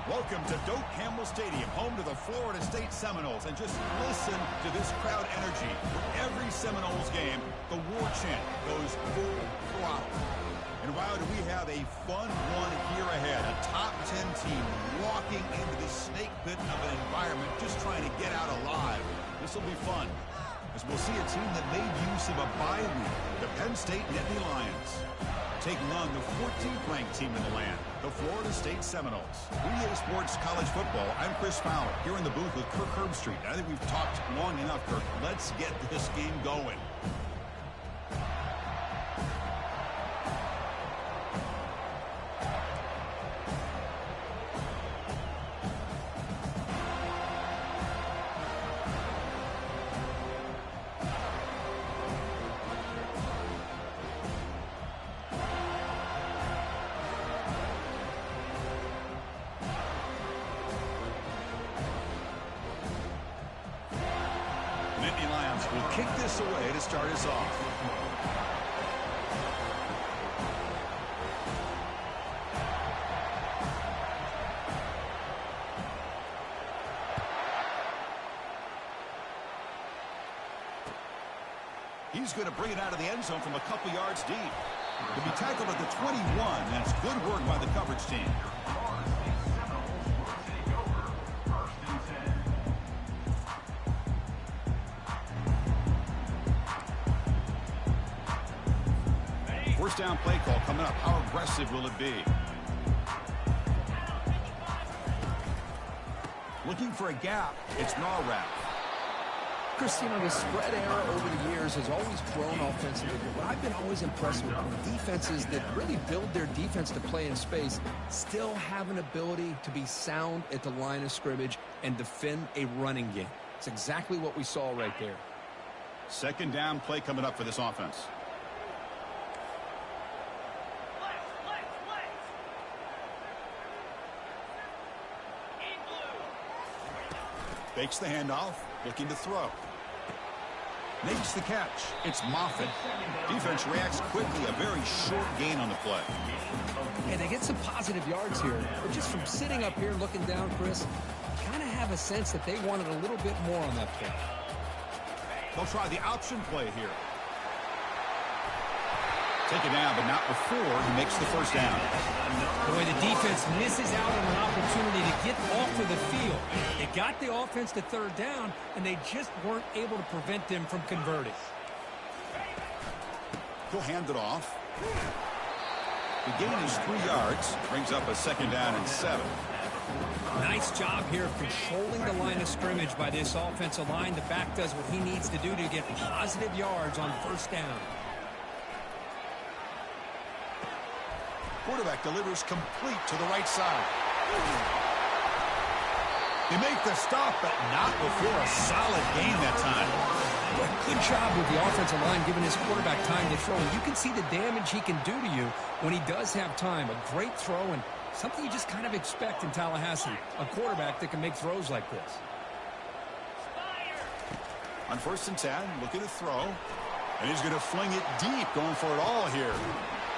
Welcome to Doak Campbell Stadium, home to the Florida State Seminoles. And just listen to this crowd energy. For every Seminoles game, the war chant goes full throttle. And wow, do we have a fun one here ahead. A top 10 team walking into this snake pit of an environment, just trying to get out alive. This will be fun, as we'll see a team that made use of a bye week, the Penn State Nittany Lions, taking on the 14th ranked team in the land, the Florida State Seminoles. EA Sports College Football, I'm Chris Fowler, here in the booth with Kirk Herbstreit. I think we've talked long enough, Kirk. Let's get this game going. Will kick this away to start us off. He's going to bring it out of the end zone from a couple yards deep. He'll be tackled at the 21. That's good work by the coverage team. First down play call coming up. How aggressive will it be? Looking for a gap. It's Narrap. Chris, you know, the spread era over the years has always grown offensively. But what I've been always impressed with defenses that really build their defense to play in space still have an ability to be sound at the line of scrimmage and defend a running game. It's exactly what we saw right there. Second down play coming up for this offense. Fakes the handoff, looking to throw. Makes the catch. It's Moffitt. Defense reacts quickly. A very short gain on the play. And they get some positive yards here. But just from sitting up here looking down, Chris, kind of have a sense that they wanted a little bit more on that play. They'll try the option play here. Take it down, but not before he makes the first down. Boy, the defense misses out on an opportunity to get off of the field. They got the offense to third down, and they just weren't able to prevent them from converting. He'll hand it off. The gain is 3 yards. Brings up a second down and 7. Nice job here controlling the line of scrimmage by this offensive line. The back does what he needs to do to get positive yards on first down. Quarterback delivers complete to the right side. They make the stop, but not before a solid gain that time. Good job with the offensive line giving his quarterback time to throw. And you can see the damage he can do to you when he does have time. A great throw and something you just kind of expect in Tallahassee. A quarterback that can make throws like this. On first and 10, looking to throw. And he's going to fling it deep, going for it all here.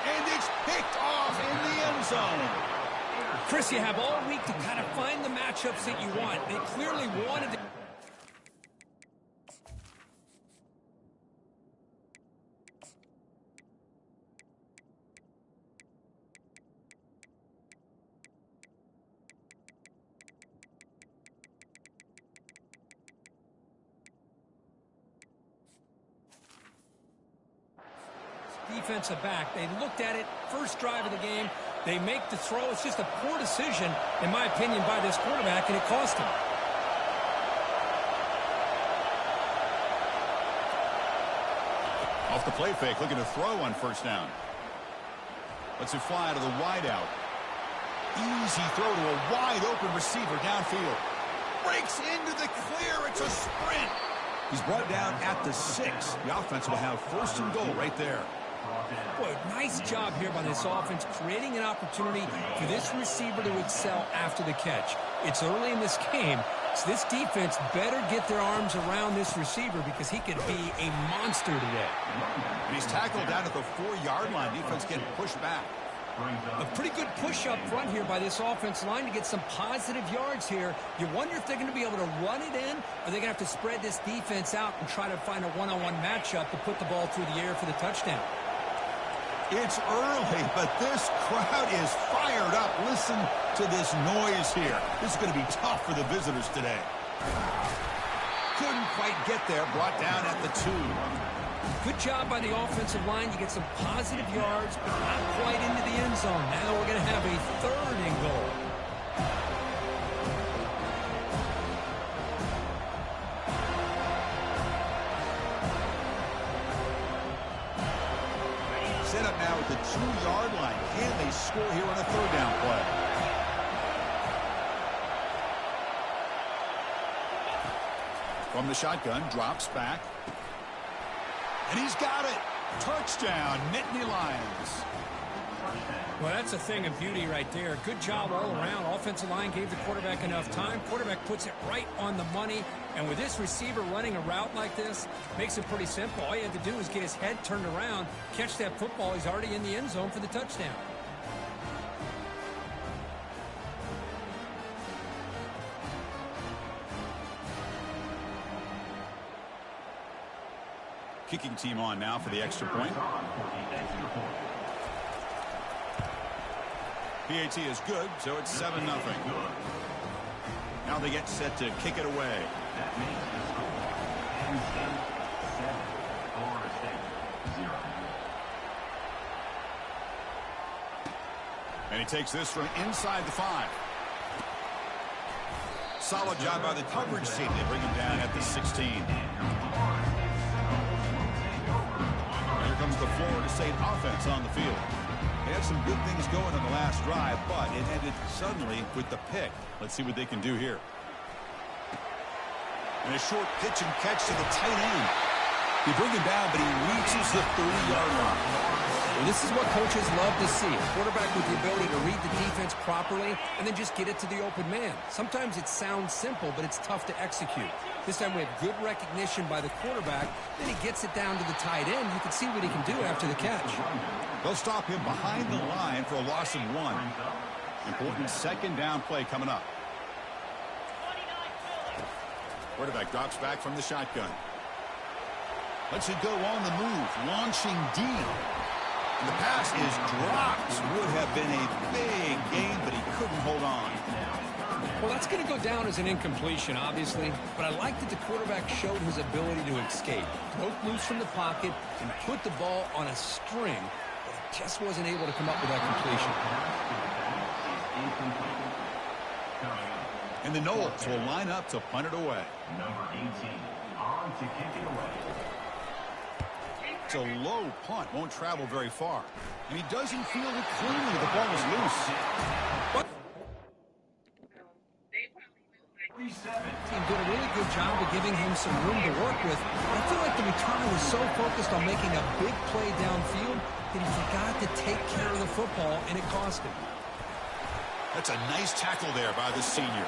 And it's picked off in the end zone. Chris, you have all week to kind of find the matchups that you want. They clearly wanted to. Defensive back. They looked at it first drive of the game. They make the throw. It's just a poor decision, in my opinion, by this quarterback, and it cost him. Off the play fake, looking to throw on first down. Lets it fly to the wideout. Easy throw to a wide open receiver downfield. Breaks into the clear. It's a sprint. He's brought down at the 6. The offense will have first and goal right there. Boy, nice job here by this offense, creating an opportunity for this receiver to excel after the catch. It's early in this game, so this defense better get their arms around this receiver because he could be a monster today. And he's tackled down at the 4-yard line. Defense getting pushed back. A pretty good push up front here by this offense line to get some positive yards here. You wonder if they're going to be able to run it in, or they're going to have to spread this defense out and try to find a one-on-one matchup to put the ball through the air for the touchdown. It's early, but this crowd is fired up. Listen to this noise here. This is going to be tough for the visitors today. Couldn't quite get there. Brought down at the 2. Good job by the offensive line. You get some positive yards, but not quite into the end zone. Now we're going to have a 3rd and goal. Set up now at the 2-yard line. Can they score here on a 3rd down play? From the shotgun, drops back. And he's got it. Touchdown, Nittany Lions. Well, that's a thing of beauty right there. Good job all around. Offensive line gave the quarterback enough time. Quarterback puts it right on the money. And with this receiver running a route like this, makes it pretty simple. All you have to do is get his head turned around, catch that football. He's already in the end zone for the touchdown. Kicking team on now for the extra point. PAT is good, so it's 7-0. Now they get set to kick it away. And he takes this from inside the 5. Solid job by the coverage team. They bring him down at the 16. Comes the Florida State offense on the field. They had some good things going on the last drive, but it ended suddenly with the pick. Let's see what they can do here. And a short pitch and catch to the tight end. They bring him down, but he reaches the 30-yard line. Well, this is what coaches love to see. A quarterback with the ability to read the defense properly and then just get it to the open man. Sometimes it sounds simple, but it's tough to execute. This time we have good recognition by the quarterback. Then he gets it down to the tight end. You can see what he can do after the catch. They'll stop him behind the line for a loss of 1. Important 2nd down play coming up. Quarterback drops back from the shotgun. Lets it go on the move, launching deep. And the pass is dropped. Would have been a big gain, but he couldn't hold on. Well, that's going to go down as an incompletion, obviously. But I like that the quarterback showed his ability to escape. Broke loose from the pocket and put the ball on a string. But he just wasn't able to come up with that completion. And the Knowles will line up to punt it away. Number 18, on to kick it away. It's a low punt, won't travel very far. And he doesn't feel it cleanly. The ball is loose. But Team did a really good job of giving him some room to work with. I feel like the returner was so focused on making a big play downfield that he forgot to take care of the football, and it cost him. that's a nice tackle there by the senior.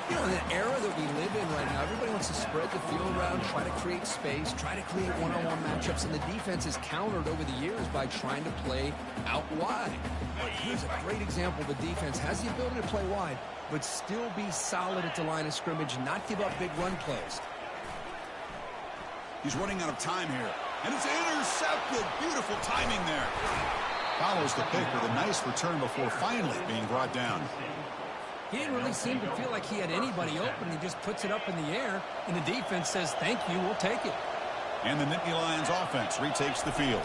You know, in the era that we live in right now, everybody wants to spread the field around, try to create space, try to create one-on-one matchups, and the defense is countered over the years by trying to play out wide. But here's a great example. The defense has the ability to play wide, but still be solid at the line of scrimmage, not give up big run plays. He's running out of time here. And it's intercepted. Beautiful timing there. Follows the pick with a nice return before finally being brought down. He didn't really seem to feel like he had anybody open. He just puts it up in the air, and the defense says, thank you, we'll take it. And the Nittany Lions offense retakes the field.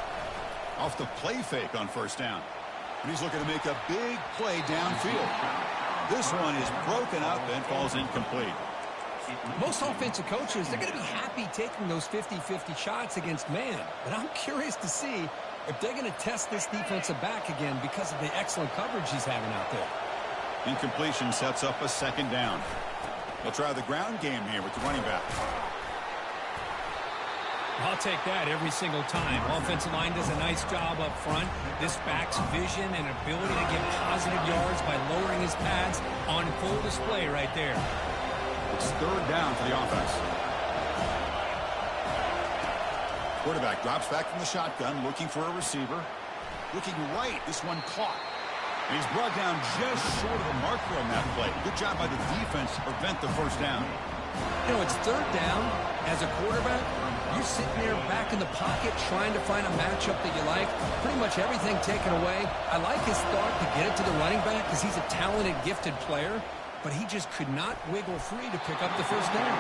Off the play fake on first down. And he's looking to make a big play downfield. This one is broken up and falls incomplete. Most offensive coaches, they're going to be happy taking those 50-50 shots against man. But I'm curious to see if they're going to test this defensive back again because of the excellent coverage he's having out there. Incompletion sets up a second down. They'll try the ground game here with the running back. I'll take that every single time. Offensive line does a nice job up front. This back's vision and ability to get positive yards by lowering his pads on full display right there. It's third down for the offense. Quarterback drops back from the shotgun, looking for a receiver. Looking right, this one caught. And he's brought down just short of the marker on that play. Good job by the defense to prevent the first down. You know, it's third down. As a quarterback, you're sitting there back in the pocket trying to find a matchup that you like. Pretty much everything taken away. I like his thought to get it to the running back because he's a talented, gifted player. But he just could not wiggle free to pick up the first down.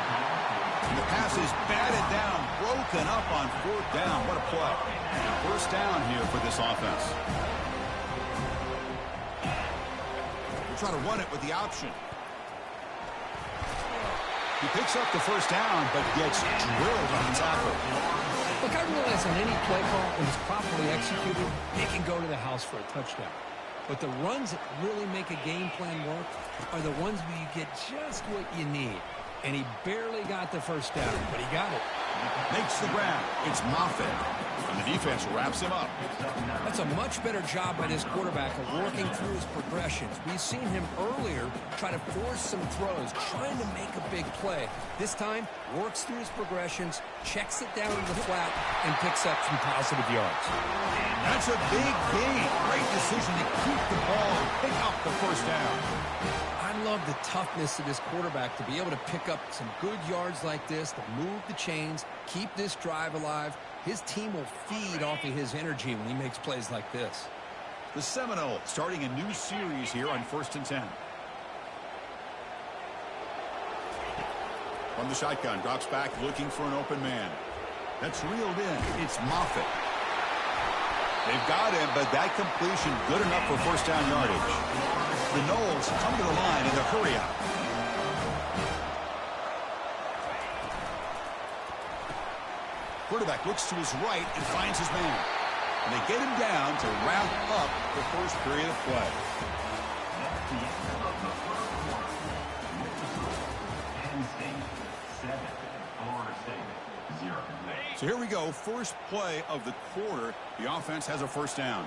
And the pass is batted down, broken up on fourth down. What a play. First down here for this offense. We'll try to run it with the option. He picks up the first down, but gets drilled on the tackle. Look, I realize on any play call, when it's properly executed, it can go to the house for a touchdown. But the runs that really make a game plan work are the ones where you get just what you need. And he barely got the first down, but he got it. Makes the grab. It's Moffitt. And the defense wraps him up. That's a much better job by this quarterback of working through his progressions. We've seen him earlier try to force some throws, trying to make a big play. This time, works through his progressions, checks it down to the flat, and picks up some positive yards. That's a big gain. Great decision to keep the ball and pick up the first down. I love the toughness of this quarterback to be able to pick up some good yards like this, to move the chains, keep this drive alive. His team will feed off of his energy when he makes plays like this. The Seminoles starting a new series here on 1st and 10. From the shotgun, drops back looking for an open man. That's reeled in. It's Moffitt. They've got him, but that completion good enough for first down yardage. The Noles come to the line in the hurry up. Quarterback looks to his right and finds his man. And they get him down to wrap up the first period of play. So here we go, first play of the quarter. The offense has a first down.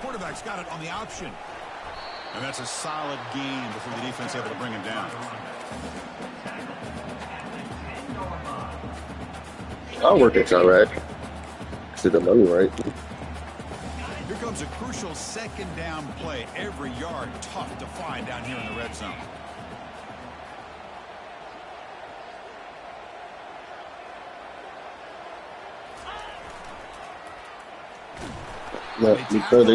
Quarterback's got it on the option. And that's a solid gain before the defense able to bring him down. I'll work it all right. See the money right. Here comes a crucial second down play. Every yard tough to find down here in the red zone. Because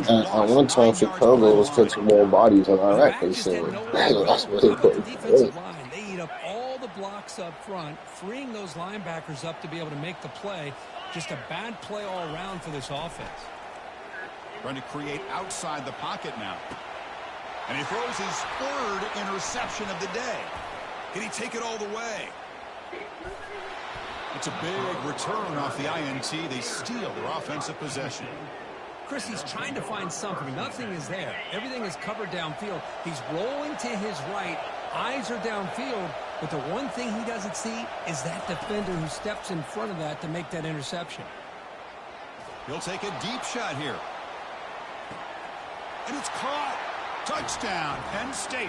at one time Chicago was catching more bodies than Iraq. That's really important. They eat up all the blocks up front, freeing those linebackers up to be able to make the play. Just a bad play all around for this offense. Trying to create outside the pocket now. And he throws his third interception of the day. Can he take it all the way? It's a big return off the INT. They steal their offensive possession. Chris, he's trying to find something. Nothing is there. Everything is covered downfield. He's rolling to his right. Eyes are downfield. But the one thing he doesn't see is that defender who steps in front of that to make that interception. He'll take a deep shot here. And it's caught. Touchdown, Penn State.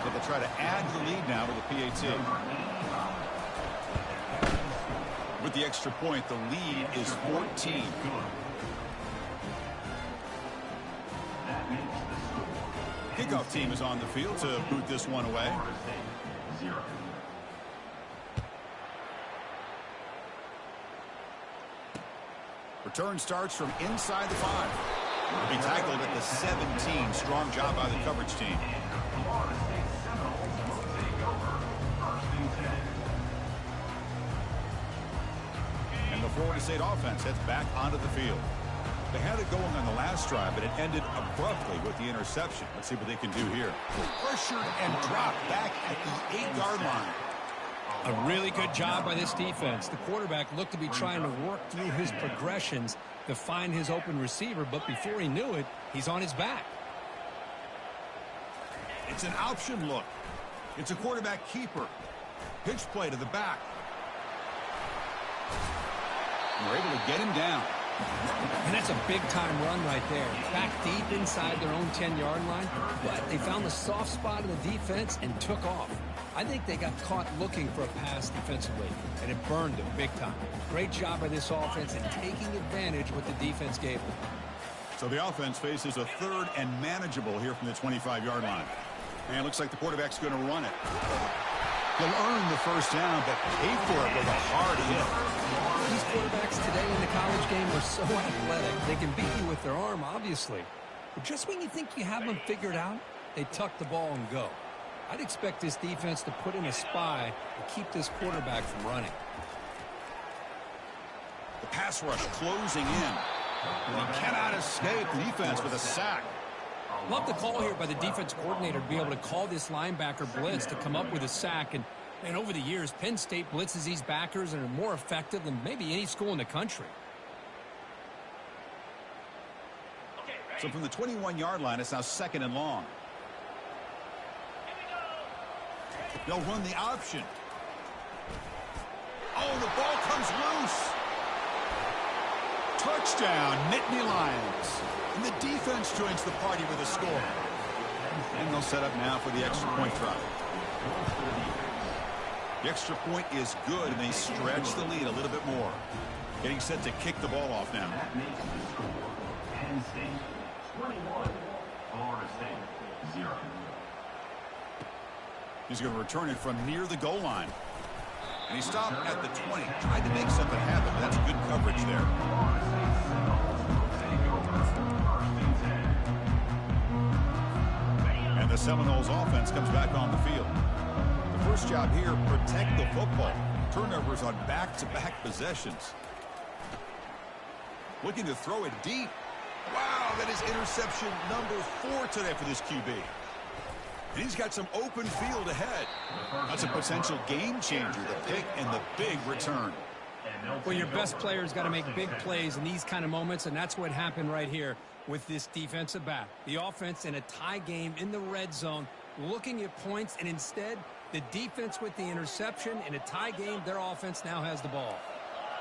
So they'll try to add to the lead now with the PAT. With the extra point, the lead is 14. Kickoff team is on the field to boot this one away. Return starts from inside the 5. Be tackled at the 17. Strong job by the coverage team. And the Florida State offense heads back onto the field. They had it going on the last drive, but it ended abruptly with the interception. Let's see what they can do here. Pressured and dropped back at the 8-yard line. A really good job by this defense. The quarterback looked to be trying to work through his progressions to find his open receiver, but before he knew it, he's on his back. It's an option look. It's a quarterback keeper. Pitch play to the back. And they're able to get him down. And that's a big-time run right there. Back deep inside their own 10-yard line, but they found the soft spot in the defense and took off. I think they got caught looking for a pass defensively, and it burned them big time. Great job by this offense in taking advantage of what the defense gave them. So the offense faces a 3rd and manageable here from the 25-yard line. And it looks like the quarterback's going to run it. He'll earn the first down, but pay for it with a hard hit. These quarterbacks today in the college game are so athletic. They can beat you with their arm, obviously. But just when you think you have them figured out, they tuck the ball and go. I'd expect this defense to put in a spy to keep this quarterback from running. The pass rush closing in. And he cannot escape the defense with a sack. Love the call here by the defense coordinator to be able to call this linebacker blitz to come up with a sack. And over the years, Penn State blitzes these backers and are more effective than maybe any school in the country. So from the 21-yard line, it's now 2nd and long. They'll run the option. Oh, the ball comes loose. Touchdown, Nittany Lions. And the defense joins the party with a score. And they'll set up now for the extra point try. The extra point is good, and they stretch the lead a little bit more. Getting set to kick the ball off now. Penn State 21, Florida State 0. He's going to return it from near the goal line. And he stopped at the 20. Tried to make something happen, but that's good coverage there. And the Seminoles offense comes back on the field. The first job here, protect the football. Turnovers on back-to-back possessions. Looking to throw it deep. Wow, that is interception number 4 today for this QB. And he's got some open field ahead. That's a potential game changer, the pick and the big return. Well, your best player's got to make big plays in these kind of moments, and that's what happened right here with this defensive back. The offense in a tie game in the red zone, looking at points, and instead, the defense with the interception. In a tie game, their offense now has the ball.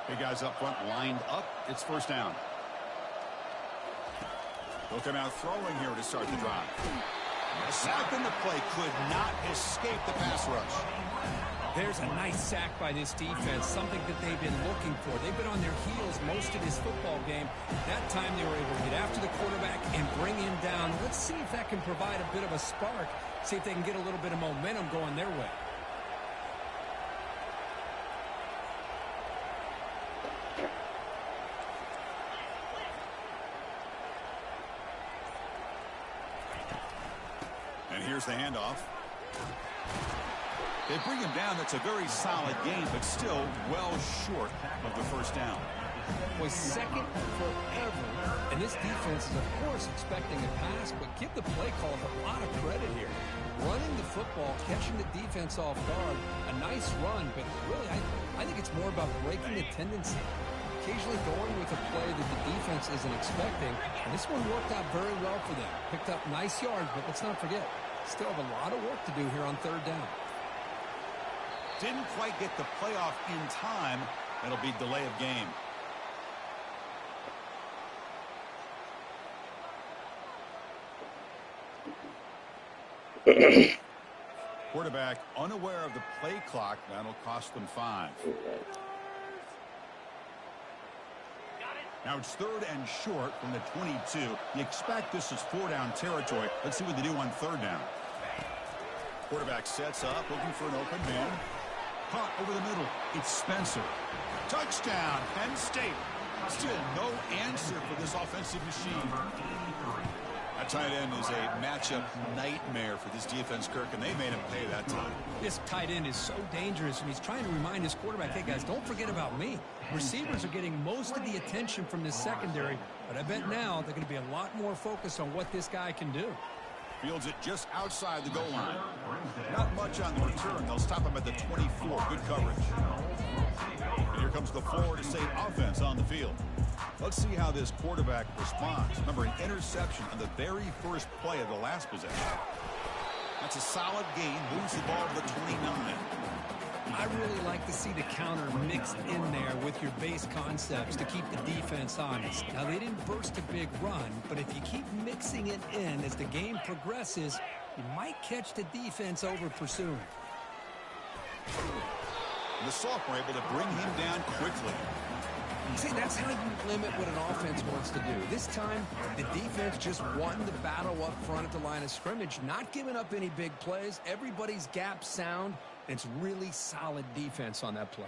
Big guys up front lined up. It's first down. They'll come out throwing here to start the drive. A sack in the play could not escape the pass rush. There's a nice sack by this defense, something that they've been looking for. They've been on their heels most of this football game. That time they were able to get after the quarterback and bring him down. Let's see if that can provide a bit of a spark, see if they can get a little bit of momentum going their way. And here's the handoff. They bring him down. That's a very solid game, but still well short of the first down. Was second forever. And this defense is, of course, expecting a pass, but give the play callers a lot of credit here. Running the football, catching the defense off guard, a nice run, but really, I think it's more about breaking the tendency. Occasionally going with a play that the defense isn't expecting, and this one worked out very well for them. Picked up nice yards, but let's not forget, still have a lot of work to do here on third down. Didn't quite get the playoff in time. That'll be delay of game. Quarterback unaware of the play clock. That'll cost them 5. Now it's 3rd and short from the 22. You expect this is 4-down territory. Let's see what they do on 3rd down. Quarterback sets up, looking for an open man. Caught over the middle. It's Spencer. Touchdown, Penn State. Still no answer for this offensive machine. That tight end is a matchup nightmare for this defense, Kirk, and they made him pay that time. This tight end is so dangerous, and he's trying to remind his quarterback, hey, guys, don't forget about me. Receivers are getting most of the attention from this secondary, but I bet now they're going to be a lot more focused on what this guy can do. Fields it just outside the goal line. Not much on the return. They'll stop him at the 24. Good coverage. And here comes the Florida State offense on the field. Let's see how this quarterback responds. Remember, an interception on the very first play of the last possession. That's a solid gain. Moves the ball to the 29. I really like to see the counter mixed in there with your base concepts to keep the defense honest. Now, they didn't burst a big run, but if you keep mixing it in as the game progresses, you might catch the defense over pursuing. The sophomore able to bring him down quickly. See, that's how you limit what an offense wants to do. This time, the defense just won the battle up front at the line of scrimmage, not giving up any big plays. Everybody's gap sound. It's really solid defense on that play.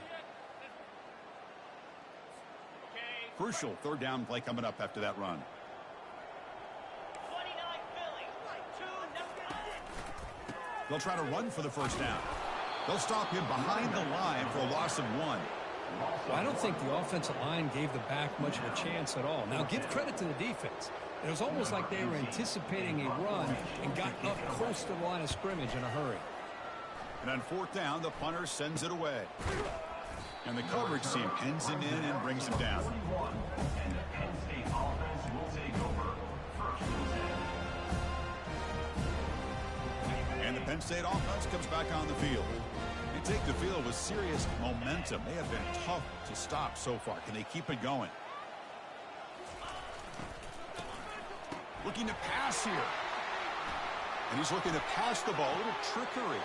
Crucial third down play coming up after that run. They'll try to run for the first down. They'll stop him behind the line for a loss of 1. Well, I don't think the offensive line gave the back much of a chance at all. Now, give credit to the defense. It was almost like they were anticipating a run and got up close to the line of scrimmage in a hurry. And on fourth down, the punter sends it away. And the coverage team pins him in and brings him down. And the Penn State offense will take over. First and 10. And the Penn State offense comes back on the field. They take the field with serious momentum. They have been tough to stop so far. Can they keep it going? Looking to pass here. And he's looking to pass the ball. A little trickery.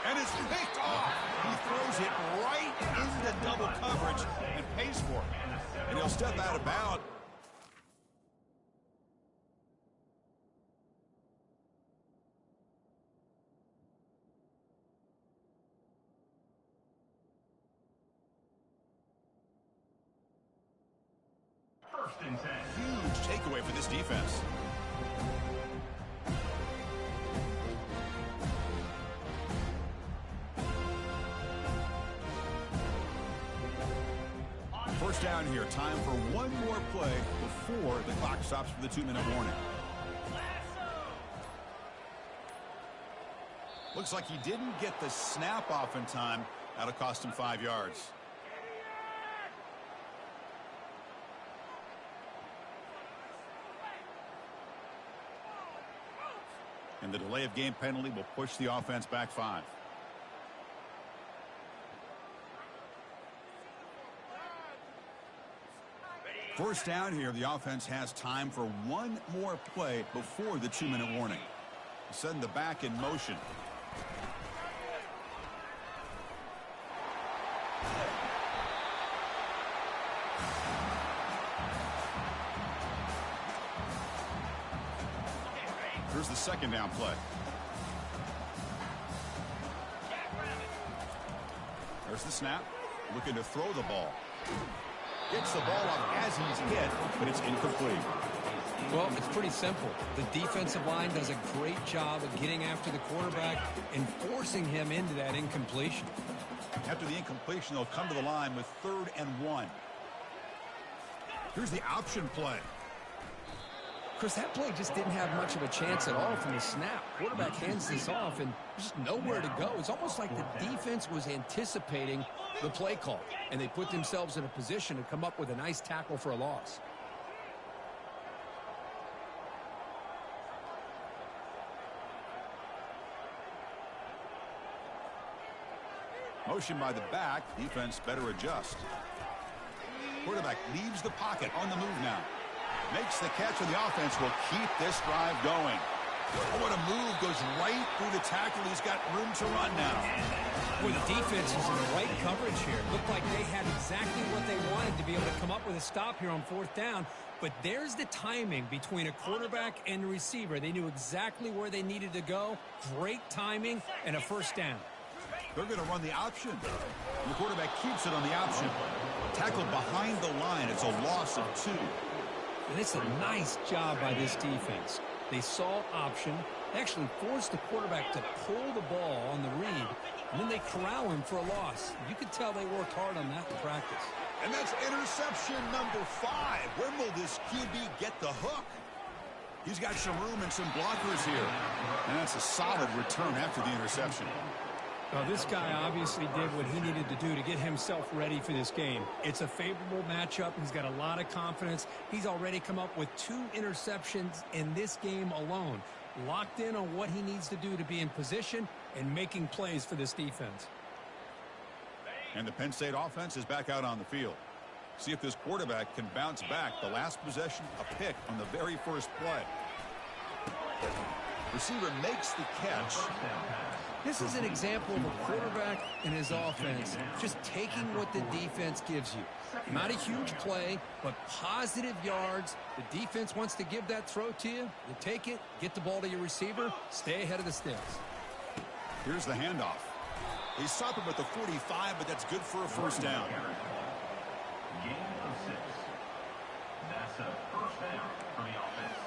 And it's picked off. He throws it right into double coverage and pays for it. And he'll step out of bounds. First and 10. Huge takeaway for this defense. First down here. Time for one more play before the clock stops for the 2-minute warning. Looks like he didn't get the snap off in time. That'll cost him 5 yards. And the delay of game penalty will push the offense back 5. First down here, the offense has time for one more play before the 2-minute warning. Send the back in motion. Here's the second down play. There's the snap. Looking to throw the ball. Gets the ball up as he's hit, but it's incomplete. Well, it's pretty simple. The defensive line does a great job of getting after the quarterback and forcing him into that incompletion. After the incompletion, they'll come to the line with 3rd and 1. Here's the option play. Chris, that play just didn't have much of a chance at all from the snap. Quarterback hands this off, and there's just nowhere to go. It's almost like the defense was anticipating the play call, and they put themselves in a position to come up with a nice tackle for a loss. Motion by the back. Defense better adjust. Quarterback leaves the pocket on the move now. Makes the catch, and the offense will keep this drive going. Oh, what a move. Goes right through the tackle. He's got room to run now. Boy, the defense is in the right coverage here. Looked like they had exactly what they wanted to be able to come up with a stop here on 4th down. But there's the timing between a quarterback and the receiver. They knew exactly where they needed to go. Great timing and a first down. They're going to run the option. The quarterback keeps it on the option. Tackled behind the line. It's a loss of 2. And it's a nice job by this defense. They saw option. They actually forced the quarterback to pull the ball on the read, and then they corral him for a loss. You could tell they worked hard on that in practice. And that's interception number 5. Where will this QB get the hook? He's got some room and some blockers here. And that's a solid return after the interception. Well, this guy obviously did what he needed to do to get himself ready for this game. It's a favorable matchup. He's got a lot of confidence. He's already come up with 2 interceptions in this game alone. Locked in on what he needs to do to be in position and making plays for this defense. And the Penn State offense is back out on the field. See if this quarterback can bounce back. The last possession, a pick on the very first play. Receiver makes the catch. This is an example of a quarterback and his offense just taking what the defense gives you. Not a huge play, but positive yards. The defense wants to give that throw to you. You take it, get the ball to your receiver, stay ahead of the sticks. Here's the handoff. They stop him at the 45, but that's good for a first down. Gain of 6. That's a first down for the offense.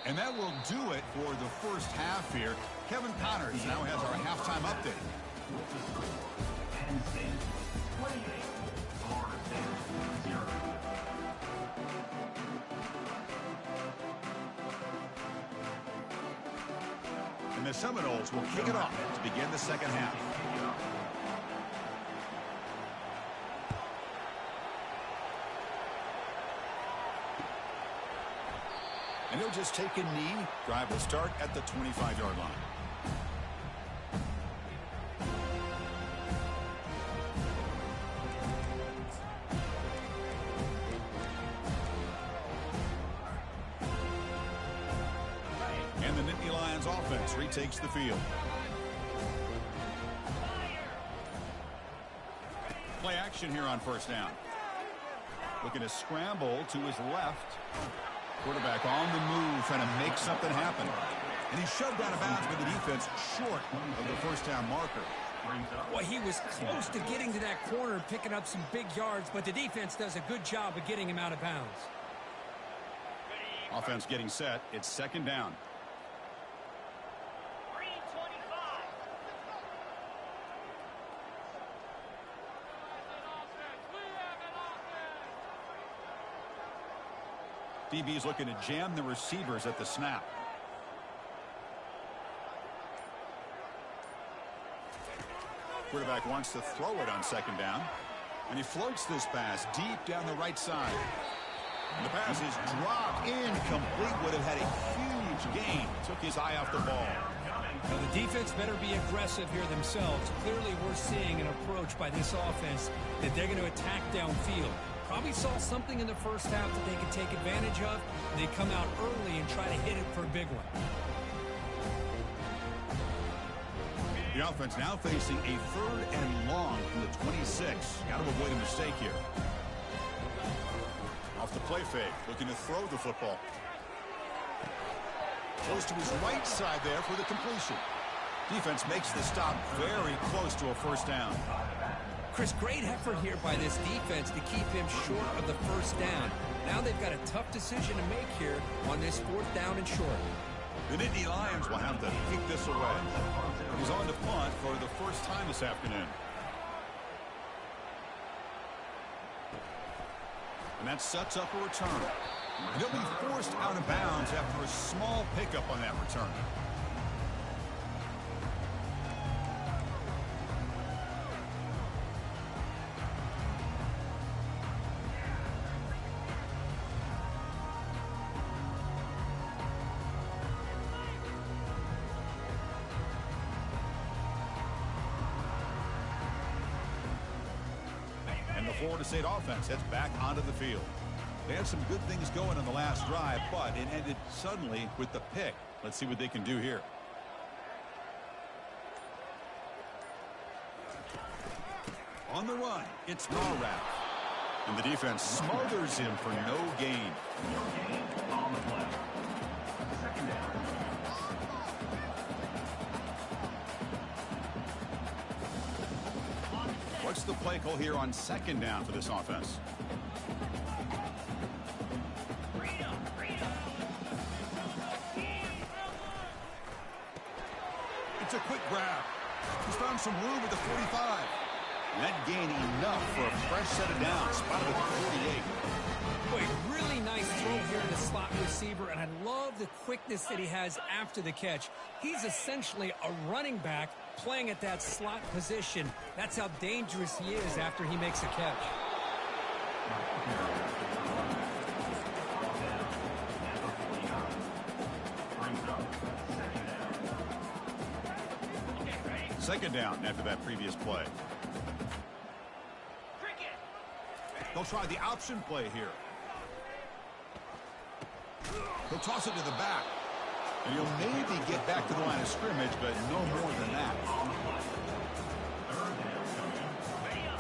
And that will do it for the first half here. Kevin Connors now has our halftime update. Penn State 28, Florida State 0. And the Seminoles will kick it off to begin the second half. And he'll just take a knee. Drive will start at the 25-yard line. And the Nittany Lions offense retakes the field. Play action here on first down. Looking to scramble to his left. Quarterback on the move, trying to make something happen. And he's shoved out of bounds by the defense, short of the first down marker. Well, he was close to getting to that corner, picking up some big yards, but the defense does a good job of getting him out of bounds. Offense getting set. It's second down. DB's looking to jam the receivers at the snap. Quarterback wants to throw it on second down. And he floats this pass deep down the right side. And the pass is dropped incomplete. Would have had a huge gain. Took his eye off the ball. Now, the defense better be aggressive here themselves. Clearly, we're seeing an approach by this offense that they're going to attack downfield. Probably saw something in the first half that they could take advantage of. They come out early and try to hit it for a big one. The offense now facing a 3rd and long from the 26. Got to avoid a mistake here. Off the play fake, looking to throw the football. Goes to his right side there for the completion. Defense makes the stop very close to a first down. Chris, great effort here by this defense to keep him short of the first down. Now they've got a tough decision to make here on this 4th down and short. The Nittany Lions will have to kick this away. He's on to punt for the first time this afternoon. And that sets up a return. And he'll be forced out of bounds after a small pickup on that return. Florida State offense heads back onto the field. They had some good things going on the last drive, but it ended suddenly with the pick. Let's see what they can do here. On the run, it's Norrath. And the defense smothers him for no gain. On the play. Second down. What's the play call here on second down for this offense? It's a quick grab. He's found some room at the 45. And that gained enough for a fresh set of downs. Spotted at the 48. Boy, really nice throw here to the slot receiver, and I love the quickness that he has after the catch. He's essentially a running back playing at that slot position. That's how dangerous he is after he makes a catch. Second down after that previous play. They'll try the option play here. He'll toss it to the back. And he'll maybe get back to the line of scrimmage, but no more than that.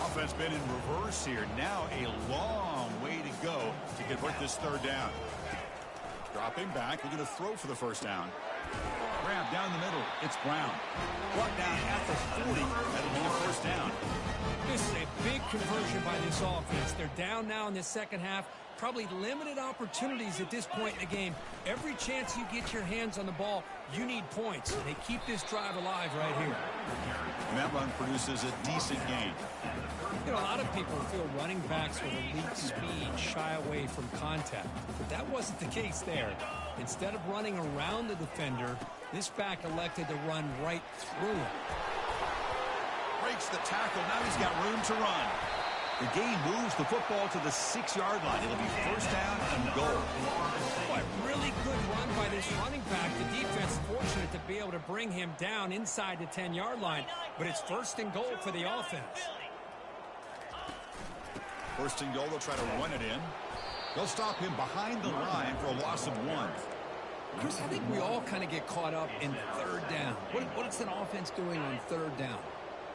Offense been in reverse here. Now a long way to go to convert this third down. Dropping back. We're going to throw for the first down. Grab down the middle. It's Brown. Brought down at the 40. That'll be a first down. This is a big conversion by this offense. They're down now in the second half. Probably limited opportunities at this point in the game. Every chance you get your hands on the ball, you need points. They keep this drive alive right here. And that run produces a decent gain. You know, a lot of people feel running backs with elite speed shy away from contact. But that wasn't the case there. Instead of running around the defender, this back elected to run right through him. Breaks the tackle. Now he's got room to run. The gain moves the football to the 6-yard line. It'll be first down and goal. What really good run by this running back. The defense fortunate to be able to bring him down inside the 10-yard line. But it's first and goal for the offense. First and goal, they'll try to run it in. They'll stop him behind the line for a loss of 1. Chris, I think we all kind of get caught up in third down. What is an offense doing on third down?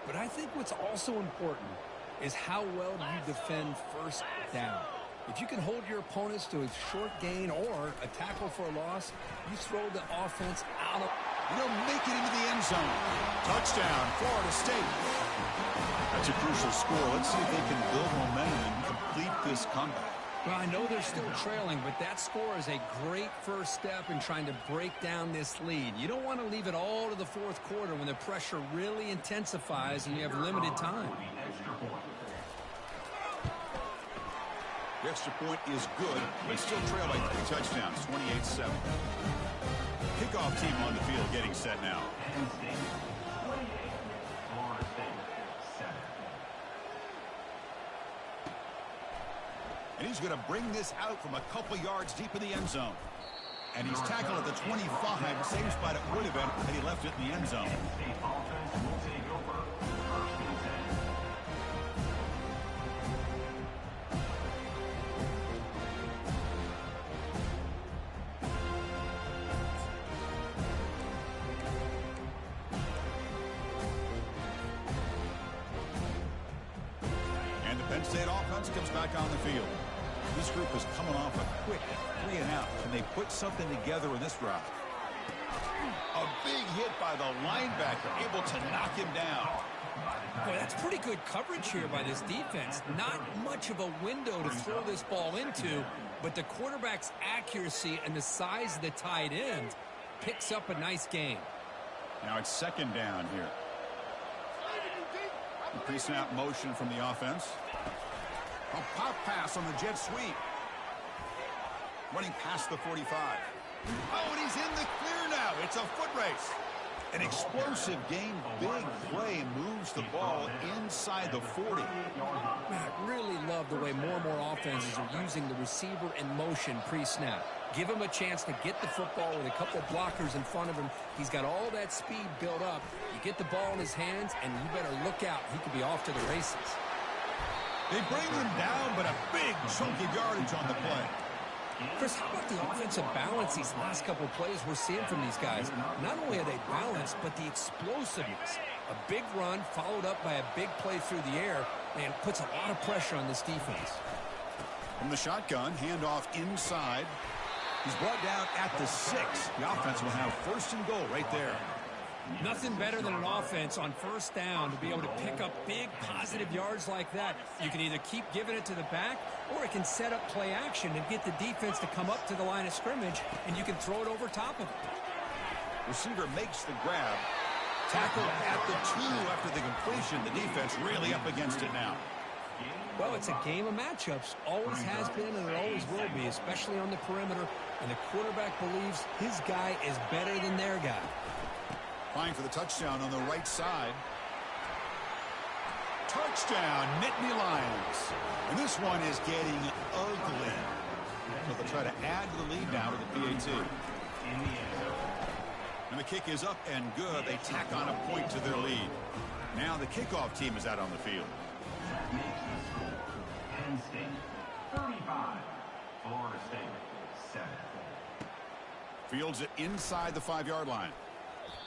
But I think what's also important is how well do you defend first down. If you can hold your opponents to a short gain or a tackle for a loss, you throw the offense out of... They'll make it into the end zone. Touchdown, Florida State. That's a crucial score. Let's see if they can build momentum and complete this comeback. Well, I know they're still trailing, but that score is a great first step in trying to break down this lead. You don't want to leave it all to the fourth quarter when the pressure really intensifies and you have limited time. The extra point is good, but still trail by 3 touchdowns, 28-7. Kickoff team on the field getting set now. And he's going to bring this out from a couple yards deep in the end zone. And he's tackled at the 25, same spot it would have been had he left it in the end zone. And the Penn State offense comes back on the field. This group is coming off a quick 3 and out. Can they put something together in this drive? A big hit by the linebacker, able to knock him down. Boy, that's pretty good coverage here by this defense. Not much of a window to throw this ball into, but the quarterback's accuracy and the size of the tight end picks up a nice gain. Now it's second down here. Pre-snap motion from the offense. A pop pass on the jet sweep. Running past the 45. Oh, and he's in the clear now. It's a foot race. An explosive gain, big play, moves the ball inside the 40. I really love the way more and more offenses are using the receiver in motion pre-snap. Give him a chance to get the football with a couple of blockers in front of him. He's got all that speed built up. You get the ball in his hands, and you better look out. He could be off to the races. They bring him down, but a big chunk of yardage on the play. Chris, how about the offensive balance these last couple of plays we're seeing from these guys? Not only are they balanced, but the explosiveness. A big run followed up by a big play through the air, and puts a lot of pressure on this defense. From the shotgun, handoff inside. He's brought down at the 6. The offense will have first and goal right there. Nothing better than an offense on first down to be able to pick up big positive yards like that. You can either keep giving it to the back, or it can set up play action and get the defense to come up to the line of scrimmage, and you can throw it over top of it. Receiver makes the grab. Tackled at the 2 after the completion. The defense really up against it now. Well, it's a game of matchups. Always has been and it always will be, especially on the perimeter. And the quarterback believes his guy is better than their guy. Trying for the touchdown on the right side. Touchdown, Nittany Lions. And this one is getting ugly. So they'll try to add to the lead now to the PAT. And the kick is up and good. They tack on a point to their lead. Now the kickoff team is out on the field. Penn State 35, Florida State 7. Fields it inside the 5-yard line.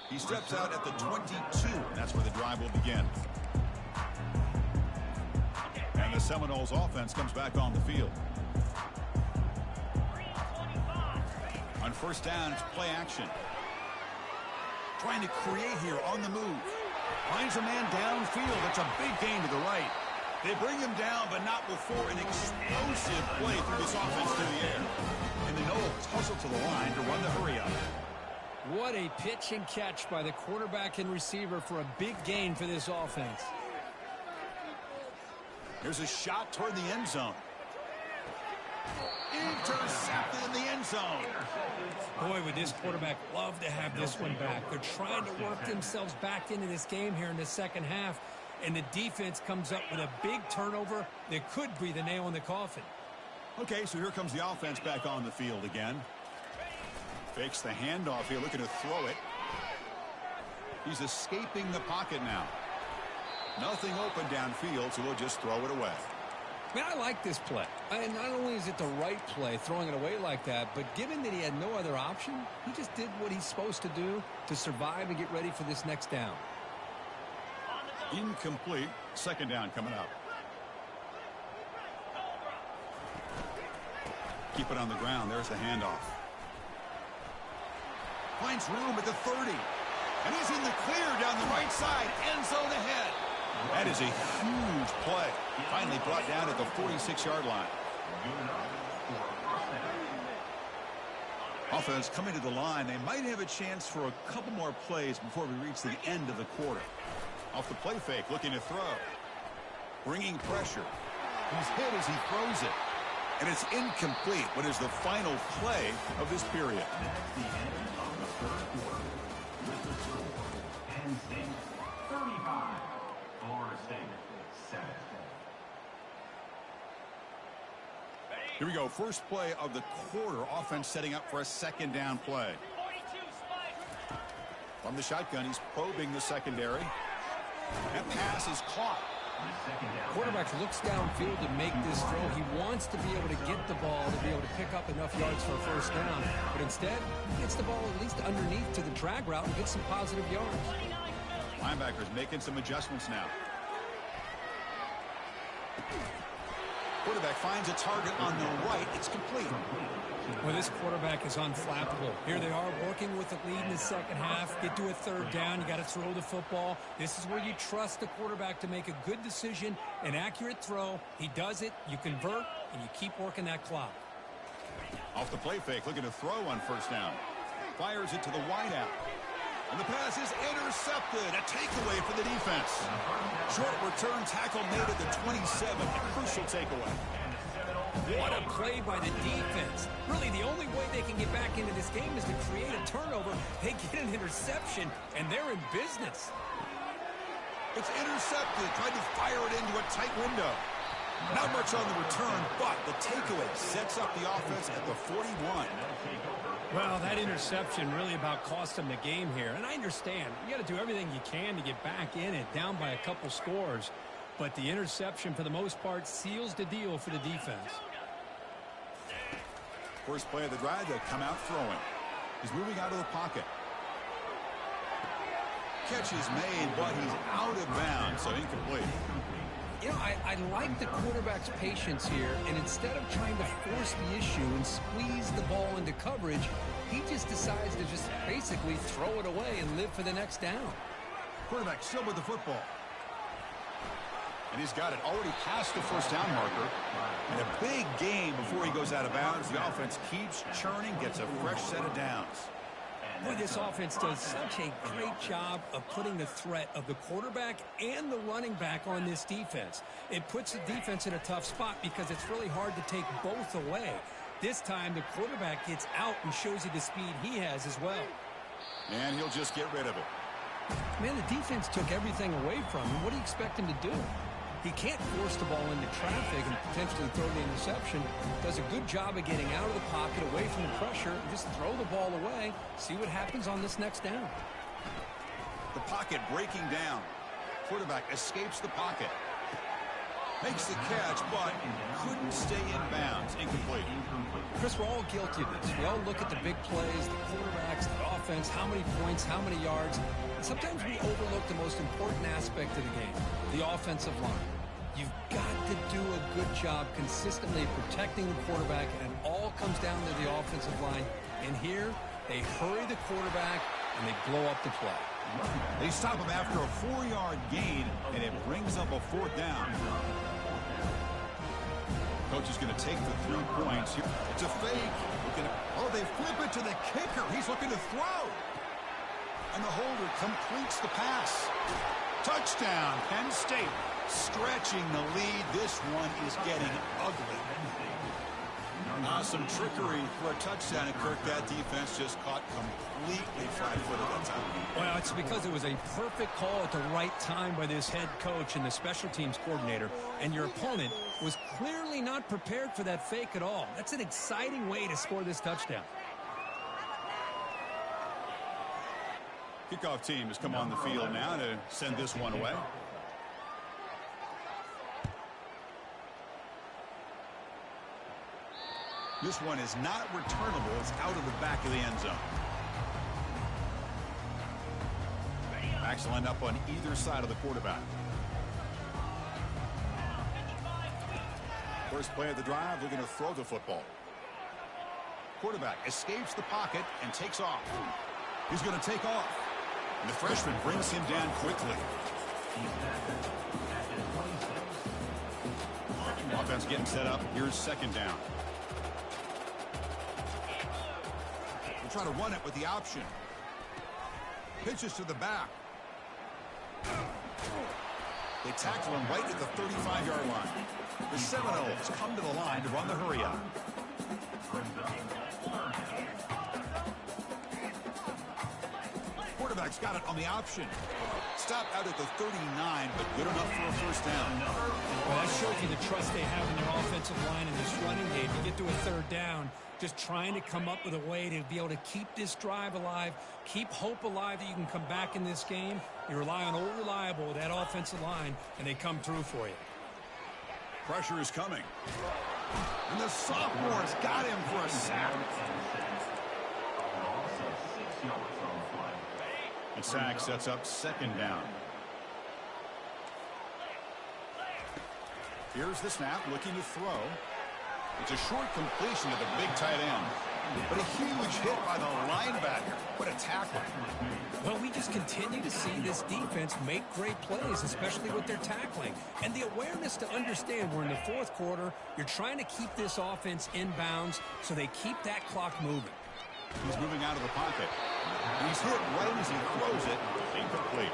He steps out at the 22. That's where the drive will begin. And the Seminoles offense comes back on the field. On first down, it's play action. Trying to create here on the move. Finds a man downfield. It's a big gain to the right. They bring him down, but not before an explosive play through this offense through the air. And the Noles hustle to the line to run the hurry up. What a pitch and catch by the quarterback and receiver for a big gain for this offense. Here's a shot toward the end zone. Intercepted in the end zone. Boy, would this quarterback love to have this one back. They're trying to work themselves back into this game here in the second half, and the defense comes up with a big turnover that could be the nail in the coffin. Okay, so here comes the offense back on the field again. Fakes the handoff here, looking to throw it. He's escaping the pocket now. Nothing open downfield, so we'll just throw it away. Man, I like this play. And not only is it the right play, throwing it away like that, but given that he had no other option, he just did what he's supposed to do to survive and get ready for this next down. Incomplete. Second down coming up. Keep it on the ground. There's the handoff. Finds room at the 30. And he's in the clear down the right side. End zone ahead. That is a huge play. Finally brought down at the 46-yard line. Offense coming to the line. They might have a chance for a couple more plays before we reach the end of the quarter. Off the play fake, looking to throw. Bringing pressure. He's hit as he throws it. And it's incomplete. What is the final play of this period? That's the end of the first quarter. With the score, Penn State 35, Florida State 7. Here we go. First play of the quarter. Offense setting up for a second down play. From the shotgun, he's probing the secondary. That pass is caught. Quarterback looks downfield to make this throw. He wants to be able to get the ball to be able to pick up enough yards for a first down. But instead, he gets the ball at least underneath to the drag route and gets some positive yards. Linebackers making some adjustments now. Quarterback finds a target on the right. It's complete. Well, this quarterback is unflappable. Here they are working with the lead in the second half. Get to a third down. You got to throw the football. This is where you trust the quarterback to make a good decision, an accurate throw. He does it. You convert, and you keep working that clock. Off the play fake, looking to throw on first down. Fires it to the wideout. And the pass is intercepted. A takeaway for the defense. Short return tackle made at the 27. A crucial takeaway. What a play by the defense. Really, the only way they can get back into this game is to create a turnover. They get an interception, and they're in business. It's intercepted. Tried to fire it into a tight window. Not much on the return, but the takeaway sets up the offense at the 41. Well, that interception really about cost them the game here. And I understand. You got to do everything you can to get back in it, down by a couple scores. But the interception, for the most part, seals the deal for the defense. First play of the drive, they'll come out throwing. He's moving out of the pocket. Catch is made, but he's out of bounds, so incomplete. You know, I like the quarterback's patience here, and instead of trying to force the issue and squeeze the ball into coverage, he just decides to just basically throw it away and live for the next down. Quarterback still with the football. And he's got it already past the first down marker. And a big game before he goes out of bounds. The offense keeps churning, gets a fresh set of downs. Boy, this offense does such a great job of putting the threat of the quarterback and the running back on this defense. It puts the defense in a tough spot because it's really hard to take both away. This time, the quarterback gets out and shows you the speed he has as well. And he'll just get rid of it. Man, the defense took everything away from him. What do you expect him to do? He can't force the ball into traffic and potentially throw the interception. Does a good job of getting out of the pocket, away from the pressure, and just throw the ball away. See what happens on this next down. The pocket breaking down. Quarterback escapes the pocket. Makes the catch, but couldn't stay in bounds. Incomplete. Chris, we're all guilty of this. We all look at the big plays, the quarterbacks, the offense, how many points, how many yards. And sometimes we overlook the most important aspect of the game, the offensive line. You've got to do a good job consistently protecting the quarterback, and it all comes down to the offensive line. And here, they hurry the quarterback, and they blow up the play. They stop him after a 4-yard gain, and it brings up a 4th down. Coach is going to take the 3 points here. It's a fake. Oh, they flip it to the kicker. He's looking to throw. And the holder completes the pass. Touchdown, Penn State. Stretching the lead. This one is getting ugly. Some trickery for a touchdown, and Kirk, that defense just caught completely flat-footed that time. Well, it's because it was a perfect call at the right time by this head coach and the special teams coordinator, and your opponent was clearly not prepared for that fake at all. That's an exciting way to score this touchdown. Kickoff team has come on the field now to send this one away. This one is not returnable. It's out of the back of the end zone. Backs line up on either side of the quarterback. First play of the drive, looking to throw the football. Quarterback escapes the pocket and takes off. He's going to take off. And the freshman brings him down quickly. Offense getting set up. Here's 2nd down. Try to run it with the option. Pitches to the back. They tackle him right at the 35-yard line. The Seminoles come to the line to run the hurry-up. Quarterback's got it on the option. Stop out at the 39, but good enough for a 1st down. Well, that shows you the trust they have in their offensive line in this running game. You get to a 3rd down, just trying to come up with a way to be able to keep this drive alive, keep hope alive that you can come back in this game. You rely on old reliable, that offensive line, and they come through for you. Pressure is coming. And the sophomore's got him for a sack. The sack sets up 2nd down. Here's the snap, looking to throw. It's a short completion to the big tight end. But a huge hit by the linebacker. What a tackle. Well, we just continue to see this defense make great plays, especially with their tackling. And the awareness to understand we're in the 4th quarter, you're trying to keep this offense in bounds so they keep that clock moving. He's moving out of the pocket. He's hit right as he throws it. Incomplete.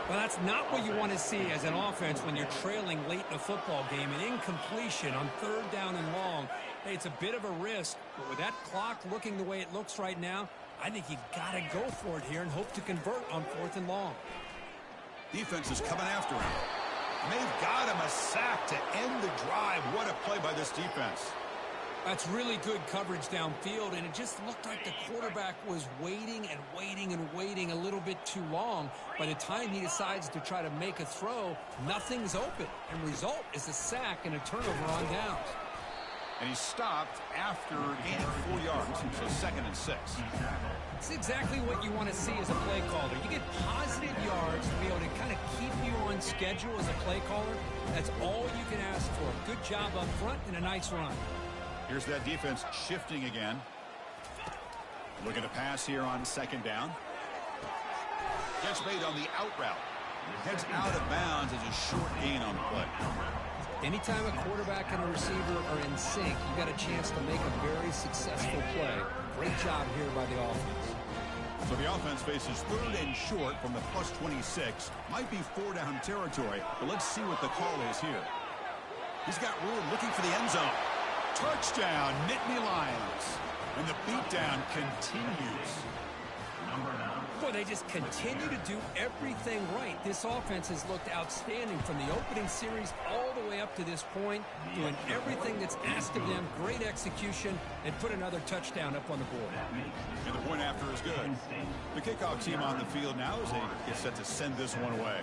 Well, that's not what you want to see as an offense when you're trailing late in a football game. An incompletion on 3rd down and long. Hey, it's a bit of a risk, but with that clock looking the way it looks right now, I think you got to go for it here and hope to convert on 4th and long. Defense is coming after him. And they've got him a sack to end the drive. What a play by this defense. That's really good coverage downfield, and it just looked like the quarterback was waiting and waiting and waiting a little bit too long. By the time he decides to try to make a throw, nothing's open, and result is a sack and a turnover on downs. And he stopped after gaining 4 yards, so 2nd and 6. It's exactly what you want to see as a play caller. You get positive yards to be able to kind of keep you on schedule as a play caller. That's all you can ask for. Good job up front and a nice run. Here's that defense shifting again. Looking to pass here on 2nd down. Gets made on the out route. Heads out of bounds as a short gain on the play. Anytime a quarterback and a receiver are in sync, you got a chance to make a very successful play. Great job here by the offense. So the offense faces 3rd and short from the +26. Might be 4-down territory, but let's see what the call is here. He's got room looking for the end zone. Touchdown, Nittany Lions. And the beatdown continues. Boy, they just continue to do everything right. This offense has looked outstanding from the opening series all the way up to this point, doing everything that's asked of them. Great execution, and put another touchdown up on the board. And the point after is good. The kickoff team on the field now as they get set to send this one away.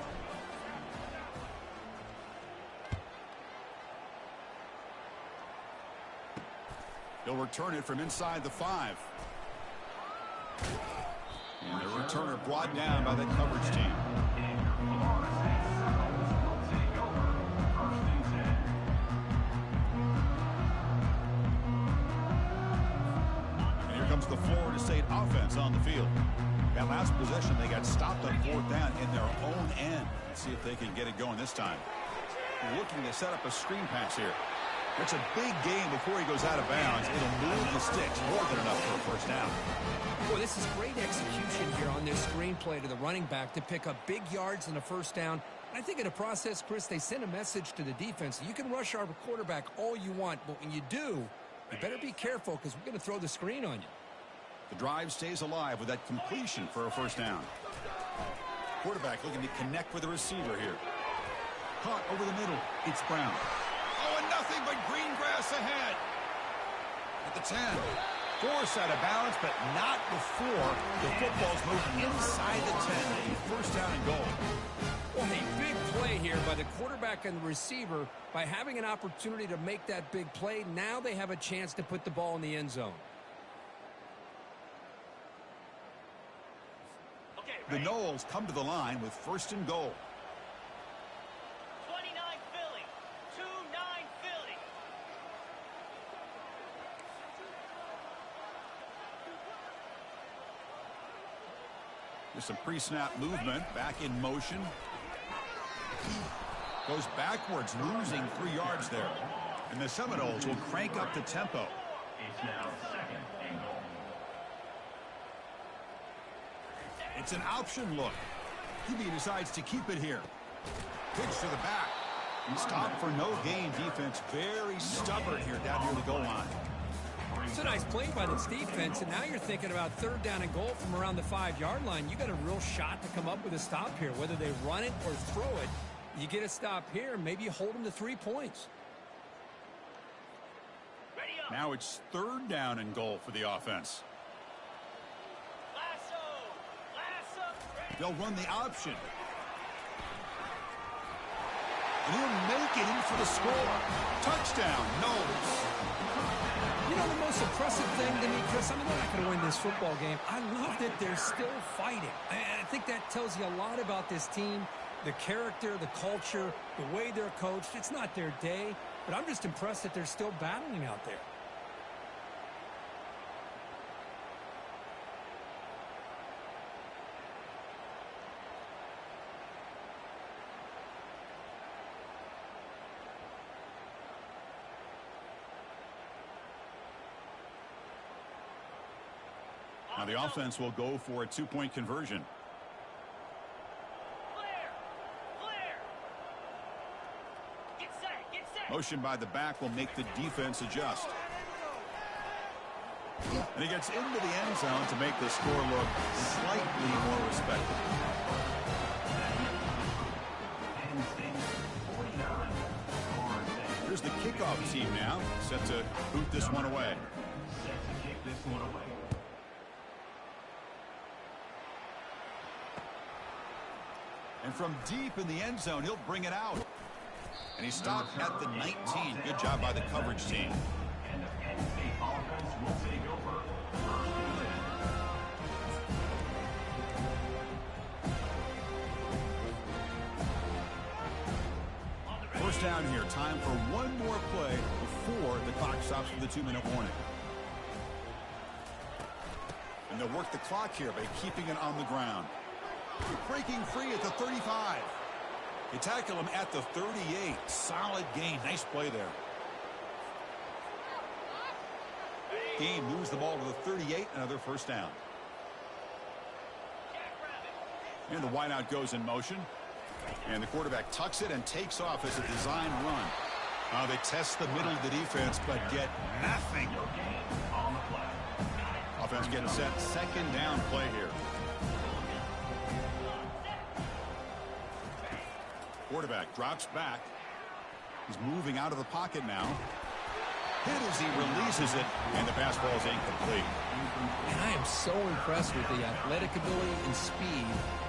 He'll return it from inside the 5. And the returner brought down by the coverage team. And here comes the Florida State offense on the field. That last possession, they got stopped on 4th down in their own end. Let's see if they can get it going this time. Looking to set up a screen pass here. It's a big game before he goes out of bounds. It'll move the sticks more than enough for a first down. Boy, this is great execution here on this screen play to the running back to pick up big yards and a first down. I think in the process, Chris, they send a message to the defense. You can rush our quarterback all you want, but when you do, you better be careful because we're going to throw the screen on you. The drive stays alive with that completion for a first down. Quarterback looking to connect with the receiver here. Caught over the middle. It's Brown. Oh, and nothing but green grass ahead. At the 10. Forced out of bounds, but not before the football's moved inside the 10. First down and goal. Well, a big play here by the quarterback and the receiver. By having an opportunity to make that big play, now they have a chance to put the ball in the end zone. The Noles come to the line with 1st and goal. 29 Philly. 2-9 Philly. There's some pre-snap movement. Back in motion. Goes backwards, losing 3 yards there. And the Seminoles will crank up the tempo. It's now 2nd and goal. It's an option look. He decides to keep it here. Pitch to the back. Stop for no gain defense. Very stubborn here down near the goal line. It's a nice play by this defense, and now you're thinking about 3rd down and goal from around the 5-yard line. You got a real shot to come up with a stop here. Whether they run it or throw it, you get a stop here, maybe you hold them to 3 points. Now it's 3rd down and goal for the offense. They'll run the option. And he'll make it in for the score. Touchdown, Noles. You know, the most impressive thing to me, Chris, I mean, they're not going to win this football game. I love that they're still fighting. I think that tells you a lot about this team, the character, the culture, the way they're coached. It's not their day, but I'm just impressed that they're still battling out there. Now the offense will go for a 2-point conversion. Motion by the back will make the defense adjust. And he gets into the end zone to make the score look slightly more respectable. Here's the kickoff team now, set to boot this one away. Set to kick this one away. And from deep in the end zone, he'll bring it out. And he stopped at the 19. Good job by the coverage team. And the Penn State offense will take over. First down here. Time for one more play before the clock stops with a 2-minute warning. And they'll work the clock here by keeping it on the ground. Breaking free at the 35. They tackle him at the 38. Solid gain. Nice play there. Game moves the ball to the 38. Another first down. And the wideout goes in motion. And the quarterback tucks it and takes off as a design run. They test the middle of the defense, but get nothing. Offense getting set. 2nd down play here. Quarterback drops back. He's moving out of the pocket now. Hit as he releases it, and the pass ball is incomplete. And I am so impressed with the athletic ability and speed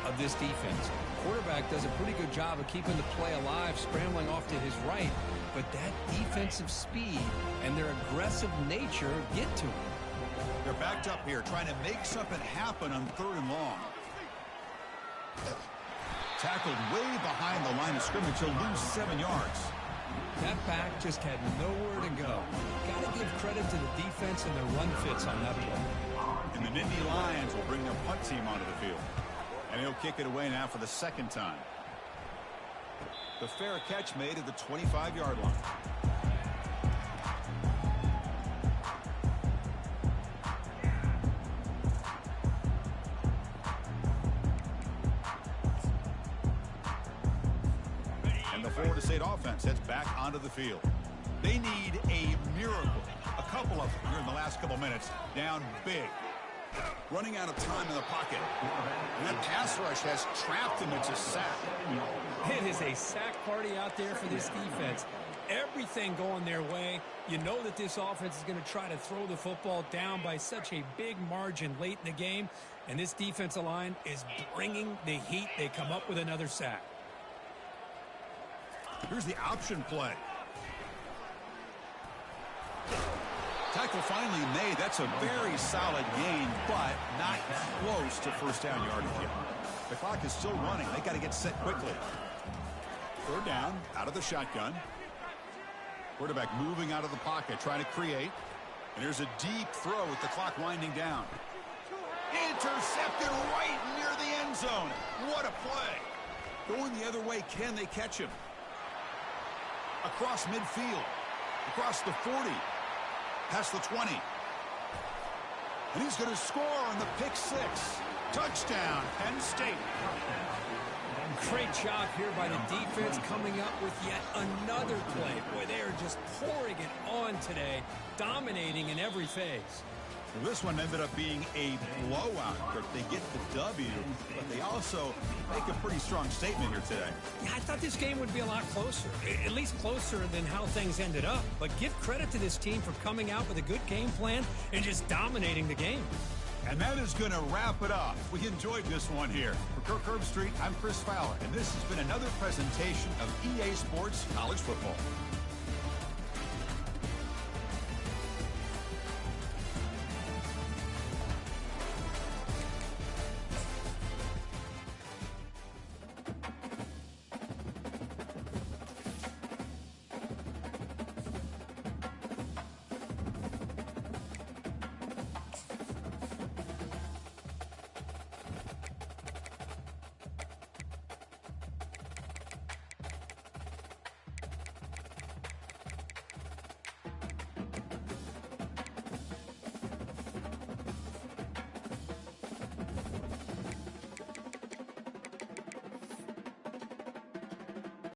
of this defense. Quarterback does a pretty good job of keeping the play alive, scrambling off to his right, but that defensive speed and their aggressive nature get to him. They're backed up here, trying to make something happen on 3rd and long. Tackled way behind the line of scrimmage. He'll lose 7 yards. That back just had nowhere to go. Got to give credit to the defense and their run fits on that play. And the Nittany Lions will bring their punt team onto the field. And he'll kick it away now for the 2nd time. The fair catch made at the 25-yard line. And the Florida State offense heads back onto the field. They need a miracle. A couple of them here in the last couple minutes. Down big. Running out of time in the pocket. And that pass rush has trapped him. It's a sack. It is a sack party out there for this defense. Everything going their way. You know that this offense is going to try to throw the football down by such a big margin late in the game. And this defensive line is bringing the heat. They come up with another sack. Here's the option play. Tackle finally made. That's a very solid gain, but not close to first down yardage yet. The clock is still running. They got to get set quickly. 3rd down, out of the shotgun. Quarterback moving out of the pocket, trying to create. And there's a deep throw with the clock winding down. Intercepted right near the end zone. What a play. Going the other way, can they catch him? Across midfield. Across the 40. Past the 20. And he's going to score on the pick 6. Touchdown, Penn State. Great job here by the defense coming up with yet another play. Boy, they are just pouring it on today, dominating in every phase. Well, this one ended up being a blowout. They get the W, but they also make a pretty strong statement here today. Yeah, I thought this game would be a lot closer, at least closer than how things ended up. But give credit to this team for coming out with a good game plan and just dominating the game. And that is going to wrap it up. We enjoyed this one here. For Kirk Herbstreit, I'm Chris Fowler, and this has been another presentation of EA Sports College Football.